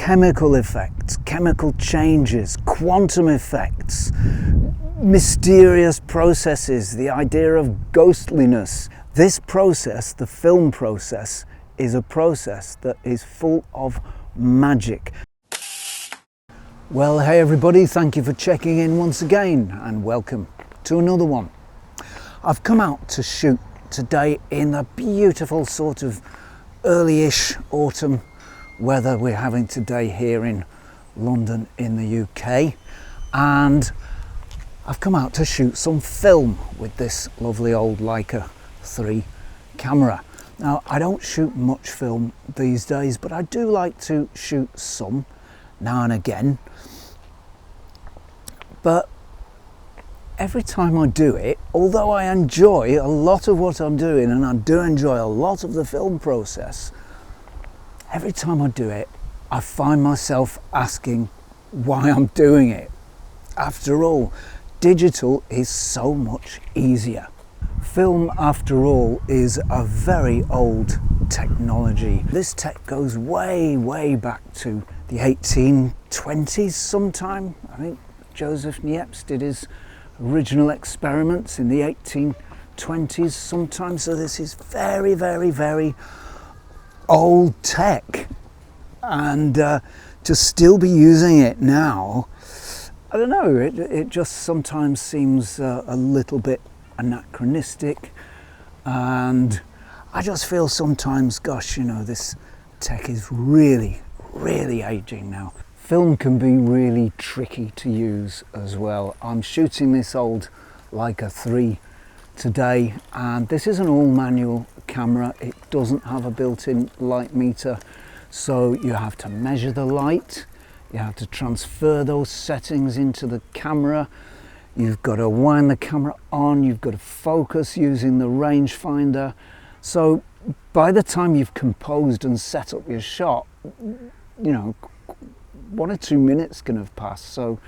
chemical effects, chemical changes, quantum effects, mysterious processes, the idea of ghostliness. This process, the film process, is a process that is full of magic. Well, hey everybody, thank you for checking in once again and welcome to another one. I've come out to shoot today in the beautiful sort of early-ish autumn weather we're having today here in London in the UK, and I've come out to shoot some film with this lovely old Leica 3 camera. Now, I don't shoot much film these days, but I do like to shoot some now and again. But every time I do it, although I enjoy a lot of what I'm doing and I do enjoy a lot of the film process, every time I do it, I find myself asking why I'm doing it. After all, digital is so much easier. Film, after all, is a very old technology. This tech goes way, way back to the 1820s sometime. I think Joseph Niepce did his original experiments in the 1820s sometime. So this is very, very, very old tech. And to still be using it now, I don't know, it just sometimes seems a little bit anachronistic, and I just feel sometimes, gosh, you know, this tech is really, really aging now. Film can be really tricky to use as well. I'm shooting this old Leica 3 today, and this is an all manual camera. It doesn't have a built-in light meter, so you have to measure the light, you have to transfer those settings into the camera, you've got to wind the camera on, you've got to focus using the rangefinder. So by the time you've composed and set up your shot, you know, 1 or 2 minutes can have passed. So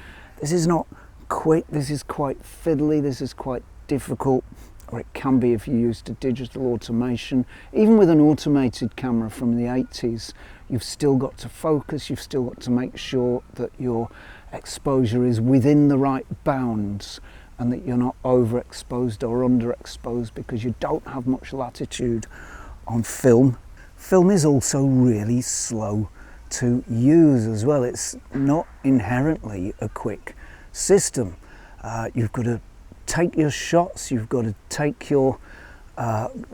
this is not quick, this is quite fiddly, this is quite difficult, or it can be if you use the digital automation. Even with an automated camera from the 80s, you've still got to focus, you've still got to make sure that your exposure is within the right bounds and that you're not overexposed or underexposed, because you don't have much latitude on film. Film is also really slow to use as well. It's not inherently a quick system. You've got to take your shots, you've got to take your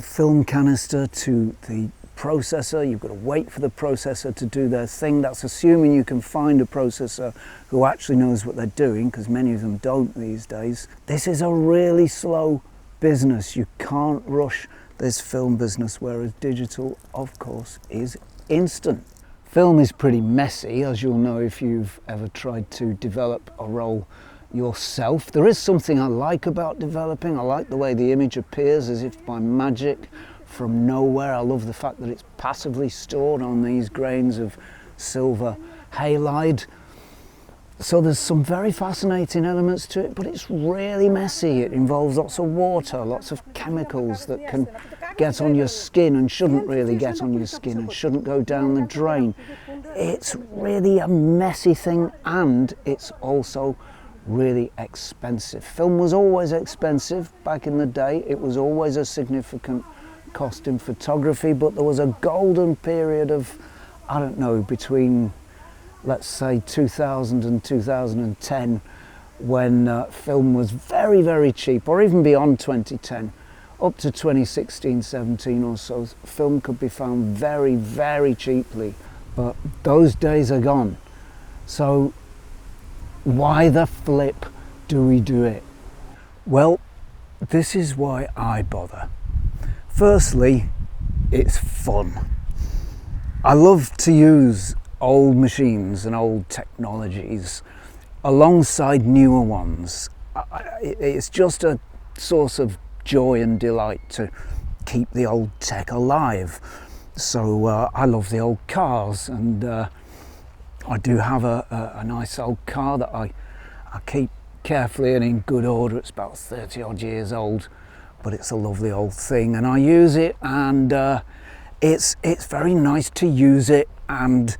film canister to the processor, you've got to wait for the processor to do their thing. That's assuming you can find a processor who actually knows what they're doing, because many of them don't these days. This is a really slow business. You can't rush this film business, whereas digital, of course, is instant. Film is pretty messy, as you'll know if you've ever tried to develop a roll yourself. There is something I like about developing. I like the way the image appears as if by magic from nowhere. I love the fact that it's passively stored on these grains of silver halide. So there's some very fascinating elements to it, but it's really messy. It involves lots of water, lots of chemicals that can get on your skin and shouldn't really get on your skin and shouldn't go down the drain. It's really a messy thing, and it's also really expensive. Film was always expensive back in the day. It was always a significant cost in photography, but there was a golden period of, I don't know, between let's say 2000 and 2010 when film was very, very cheap, or even beyond 2010 up to 2016-17 or so. Film could be found very, very cheaply, but those days are gone. So why the flip do we do it? Well, this is why I bother. Firstly, it's fun. I love to use old machines and old technologies alongside newer ones. It's just a source of joy and delight to keep the old tech alive. So I love the old cars, and I do have a nice old car that I keep carefully and in good order. It's about 30 odd years old, but it's a lovely old thing, and I use it, and it's very nice to use it. And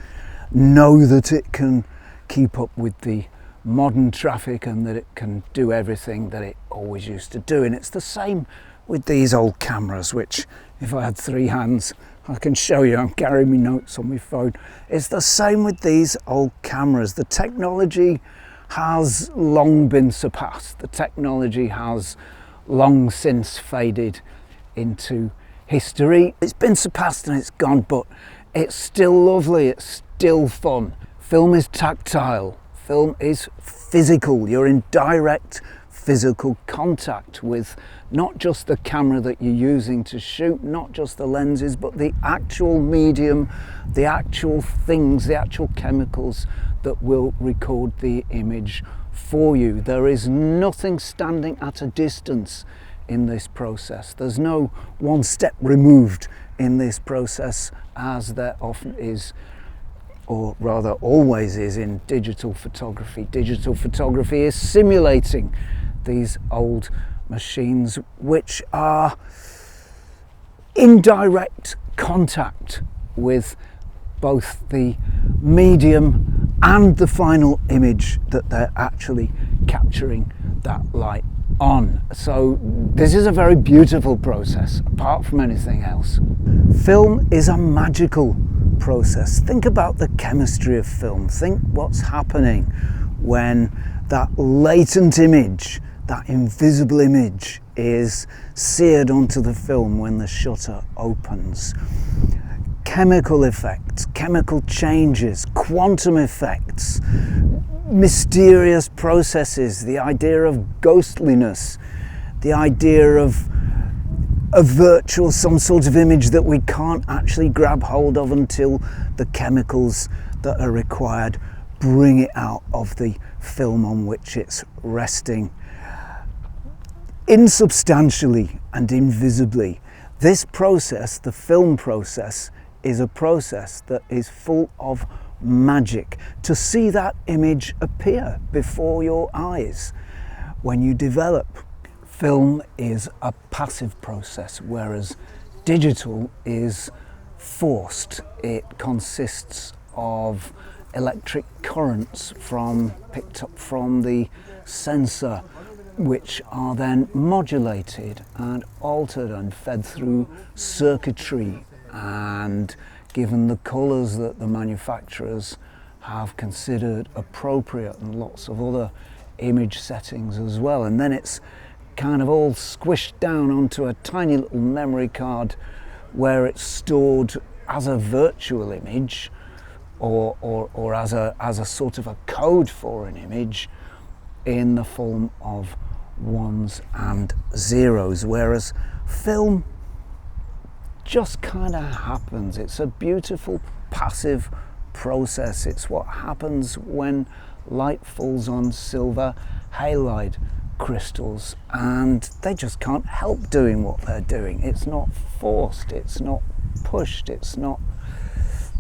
know that it can keep up with the modern traffic and that it can do everything that it always used to do. And it's the same with these old cameras, which if I had three hands I can show you. I'm carrying my notes on my phone. It's the same with these old cameras. The technology has long been surpassed. The technology has long since faded into history. It's been surpassed and it's gone, but it's still lovely, it's still fun. Film is tactile, film is physical. You're in direct physical contact with not just the camera that you're using to shoot, not just the lenses, but the actual medium, the actual things, the actual chemicals that will record the image for you. There is nothing standing at a distance in this process. There's no one step removed in this process, as there often is, or rather always is, in digital photography. Digital photography is simulating these old machines which are in direct contact with both the medium and the final image that they're actually capturing that light on. So this is a very beautiful process, apart from anything else. Film is a magical process. Think about the chemistry of film. Think what's happening when that latent image, that invisible image, is seared onto the film when the shutter opens. Chemical effects, chemical changes, quantum effects, mysterious processes, the idea of ghostliness, the idea of a virtual, some sort of image that we can't actually grab hold of until the chemicals that are required bring it out of the film on which it's resting. Insubstantially and invisibly, this process, the film process, is a process that is full of magic. To see that image appear before your eyes when you develop. Film is a passive process, whereas digital is forced. It consists of electric currents picked up from the sensor, which are then modulated and altered and fed through circuitry and given the colours that the manufacturers have considered appropriate, and lots of other image settings as well. And then it's kind of all squished down onto a tiny little memory card where it's stored as a virtual image or as a sort of a code for an image in the form of ones and zeros, whereas film just kind of happens. It's a beautiful passive process. It's what happens when light falls on silver halide crystals and they just can't help doing what they're doing. It's not forced, it's not pushed, it's not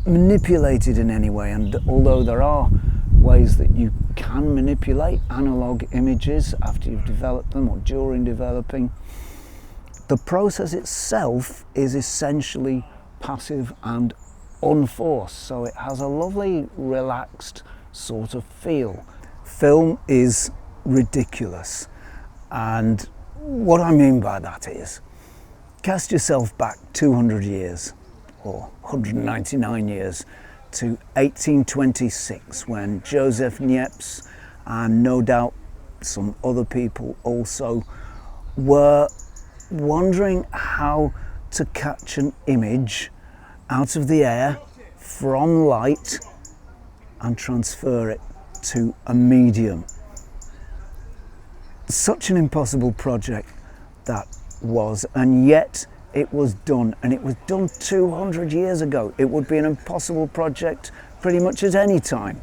manipulated in any way. And although there are ways that you can manipulate analog images after you've developed them or during developing, the process itself is essentially passive and unforced, so it has a lovely relaxed sort of feel. Film is ridiculous, and what I mean by that is, cast yourself back 200 years or 199 years to 1826, when Joseph Niepce and no doubt some other people also were wondering how to catch an image out of the air from light and transfer it to a medium. Such an impossible project that was, and yet it was done, and it was done 200 years ago. It would be an impossible project pretty much at any time.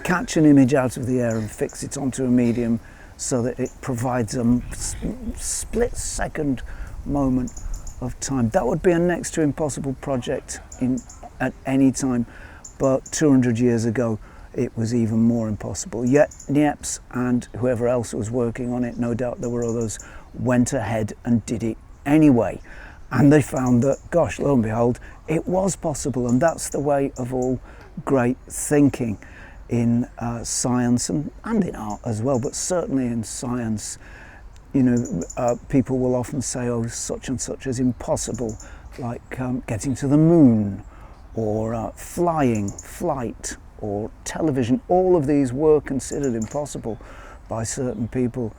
Catch an image out of the air and fix it onto a medium so that it provides a split-second moment of time. That would be a next to impossible project at any time, but 200 years ago it was even more impossible. Yet Niepce and whoever else was working on it, no doubt there were others, went ahead and did it anyway. And they found that, gosh, lo and behold, it was possible. And that's the way of all great thinking in science and in art as well, but certainly in science. You know, people will often say, oh, such and such is impossible, like getting to the moon, or flight, or television. All of these were considered impossible by certain people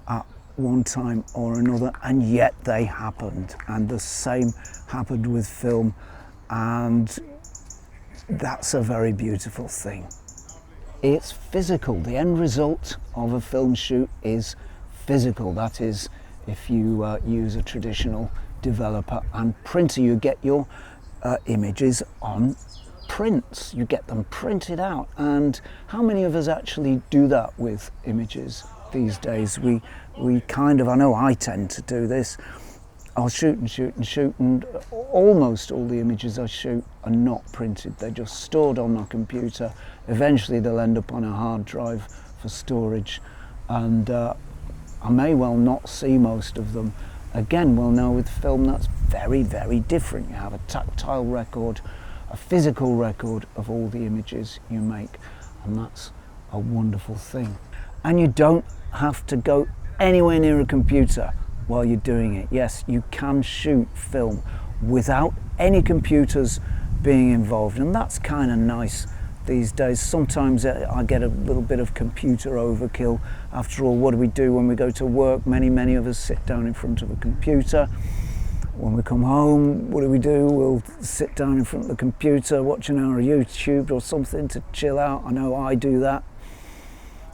at one time or another, and yet they happened. And the same happened with film, and that's a very beautiful thing. It's physical. The end result of a film shoot is physical. That is, if you use a traditional developer and printer, you get your images on prints. You get them printed out. And how many of us actually do that with images these days? We kind of, I know I tend to do this. I'll shoot and shoot and shoot, and almost all the images I shoot are not printed. They're just stored on my computer. Eventually they'll end up on a hard drive for storage, and I may well not see most of them again. Well, now with film, that's very, very different. You have a tactile record, a physical record of all the images you make, and that's a wonderful thing. And you don't have to go anywhere near a computer while you're doing it. Yes, you can shoot film without any computers being involved, and that's kind of nice these days. Sometimes I get a little bit of computer overkill. After all, what do we do when we go to work? Many of us sit down in front of a computer. When we come home, what do? We'll sit down in front of the computer watching our YouTube or something to chill out. I know I do that.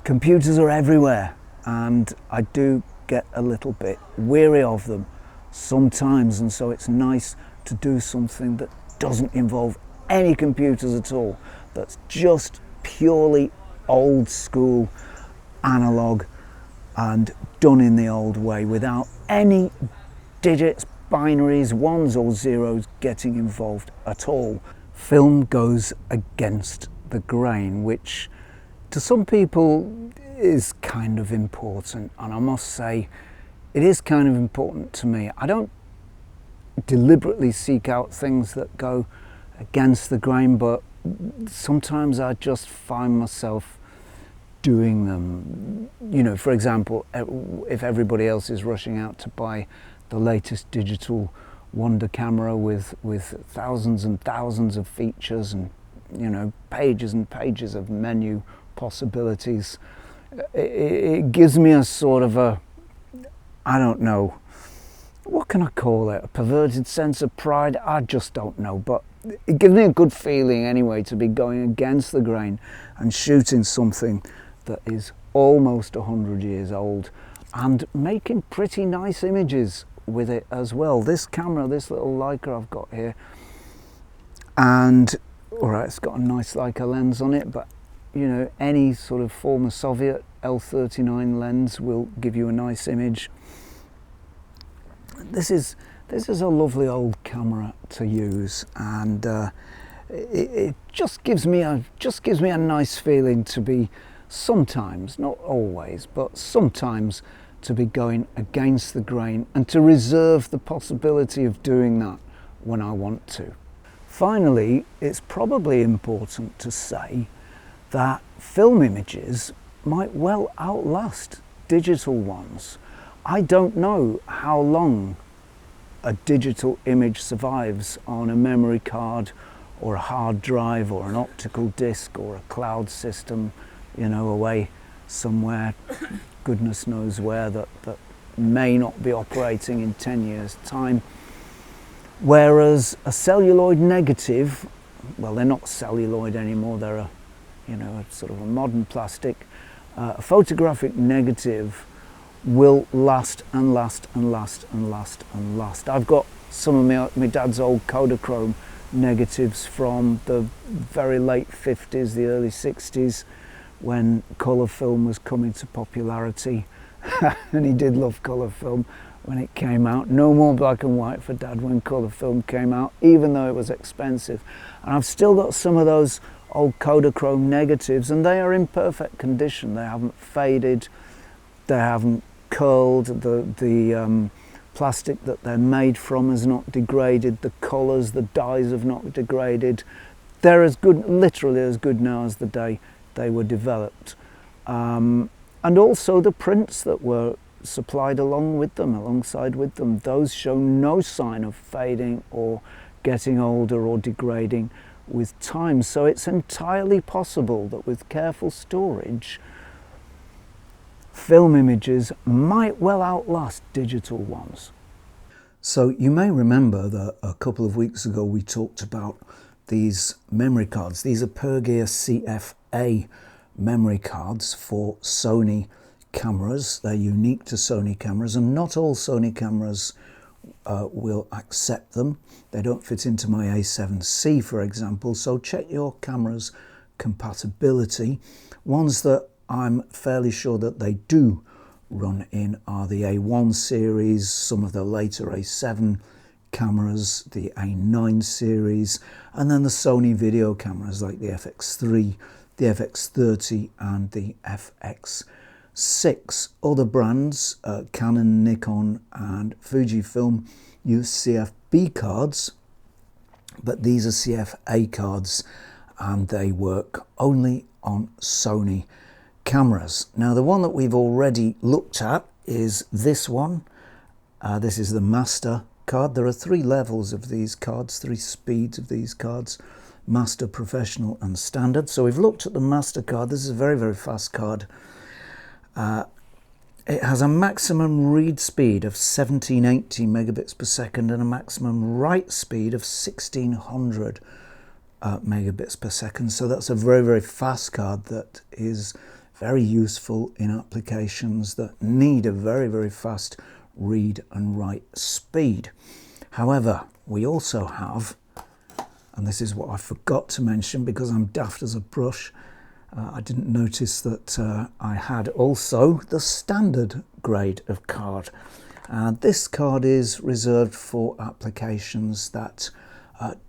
Computers are everywhere, and I do get a little bit weary of them sometimes, and so it's nice to do something that doesn't involve any computers at all, that's just purely old school, analog, and done in the old way, without any digits, binaries, ones or zeros getting involved at all. Film goes against the grain, which to some people is kind of important, and I must say it is kind of important to me. I don't deliberately seek out things that go against the grain, but sometimes I just find myself doing them. You know, for example, if everybody else is rushing out to buy the latest digital wonder camera with thousands and thousands of features and, you know, pages and pages of menu possibilities, it gives me a sort of a, I don't know, what can I call it, a perverted sense of pride? I just don't know, but it gives me a good feeling anyway to be going against the grain and shooting something that is almost 100 years old and making pretty nice images with it as well. This camera, this little Leica I've got here, and alright, it's got a nice Leica lens on it, but you know, any sort of former Soviet L39 lens will give you a nice image. This is a lovely old camera to use, and it just gives me a nice feeling to be sometimes, not always, but sometimes, to be going against the grain and to reserve the possibility of doing that when I want to. Finally, it's probably important to say that film images might well outlast digital ones. I don't know how long a digital image survives on a memory card or a hard drive or an optical disc or a cloud system, you know, away somewhere, goodness knows where, that may not be operating in 10 years' time. Whereas a celluloid negative, well, they're not celluloid anymore, they're a, you know, a sort of a modern plastic. A photographic negative will last and last and last and last and last. I've got some of my dad's old Kodachrome negatives from the very late 50s, the early 60s, when colour film was coming to popularity. And he did love colour film when it came out. No more black and white for Dad when colour film came out, even though it was expensive. And I've still got some of those old Kodachrome negatives, and they are in perfect condition. They haven't faded, they haven't curled, the plastic that they're made from has not degraded, the colours, the dyes have not degraded. they're as good, literally as good now as the day they were developed. And also the prints that were supplied alongside with them, those show no sign of fading or getting older or degrading with time. So it's entirely possible that with careful storage, film images might well outlast digital ones. So you may remember that a couple of weeks ago we talked about these memory cards. These are Pergear CFA memory cards for Sony cameras. They're unique to Sony cameras, and not all Sony cameras will accept them. They don't fit into my A7C, for example, so check your camera's compatibility. Ones that I'm fairly sure that they do run in are the A1 series, some of the later A7 cameras, the A9 series, and then the Sony video cameras like the FX3, the FX30 and the FX6. Other brands, Canon, Nikon and Fujifilm, use CFB cards, but these are CFA cards and they work only on Sony cameras. Now the one that we've already looked at is this one. This is the Master card. There are 3 levels of these cards, 3 speeds of these cards: Master, Professional and Standard. So we've looked at the Master card. This is a very, very fast card. It has a maximum read speed of 1780 megabits per second and a maximum write speed of 1600 megabits per second. So that's a very, very fast card that is very useful in applications that need a very, very fast read and write speed. However, we also have, and this is what I forgot to mention because I'm daft as a brush, I didn't notice that I had also the standard grade of card. This card is reserved for applications that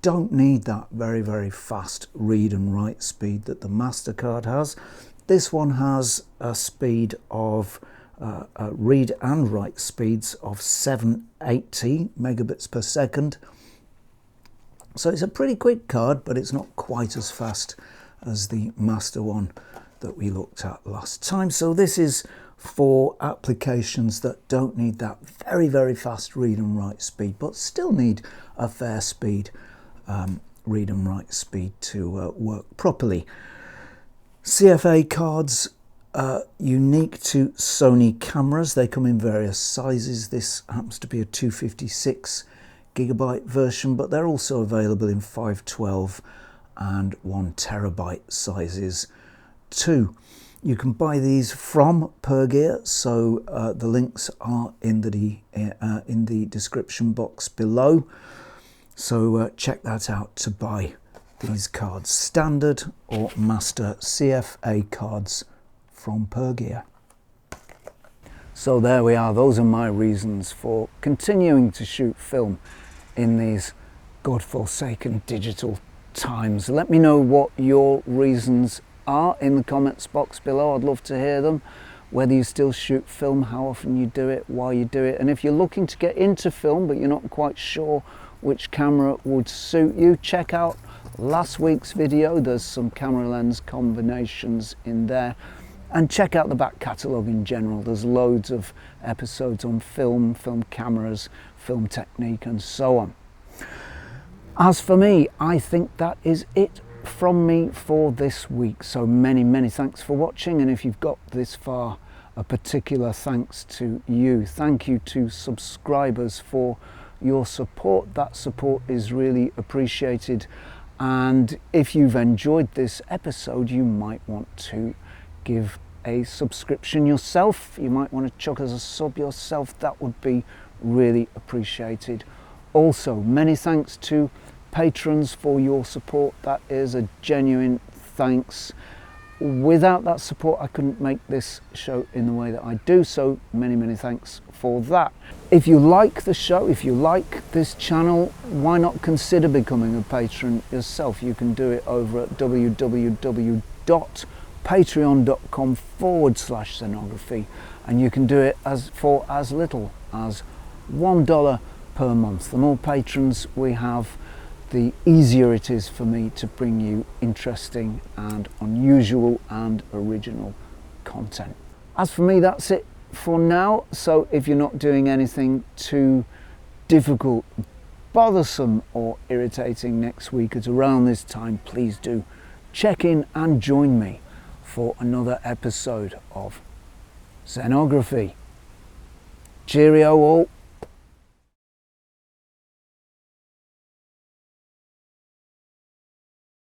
don't need that very, very fast read and write speed that the Master card has. This one has a speed of read and write speeds of 780 megabits per second. So it's a pretty quick card, but it's not quite as fast as the Master one that we looked at last time. So this is for applications that don't need that very, very fast read and write speed, but still need a fair speed read and write speed to work properly. CFA cards are unique to Sony cameras. They come in various sizes. This happens to be a 256 gigabyte version, but they're also available in 512 and 1 terabyte sizes too. You can buy these from Pergear, so the links are in the description box below. So check that out to buy these cards, standard or Master CFA cards from Pergear. So there we are. Those are my reasons for continuing to shoot film in these godforsaken digital times. Let me know what your reasons are in the comments box below. I'd love to hear them. Whether you still shoot film, how often you do it, why you do it, and if you're looking to get into film but you're not quite sure which camera would suit you, check out last week's video. There's some camera lens combinations in there, and check out the back catalogue in general. There's loads of episodes on film, film cameras, film technique and so on. As for me, I think that is it from me for this week. So many thanks for watching, and if you've got this far, a particular thanks to you. Thank you to subscribers for your support. That support is really appreciated. And if you've enjoyed this episode, you might want to give a subscription yourself. You might want to chuck us a sub yourself. That would be really appreciated. Also, many thanks to patrons for your support. That is a genuine thanks. Without that support, I couldn't make this show in the way that I do, so many thanks for that. If you like the show, if you like this channel, why not consider becoming a patron yourself? You can do it over at www.patreon.com/scenography, and you can do it for as little as $1 per month. The more patrons we have, the easier it is for me to bring you interesting and unusual and original content. As for me, that's it for now. So if you're not doing anything too difficult, bothersome or irritating next week at around this time, please do check in and join me for another episode of Zenography. Cheerio all.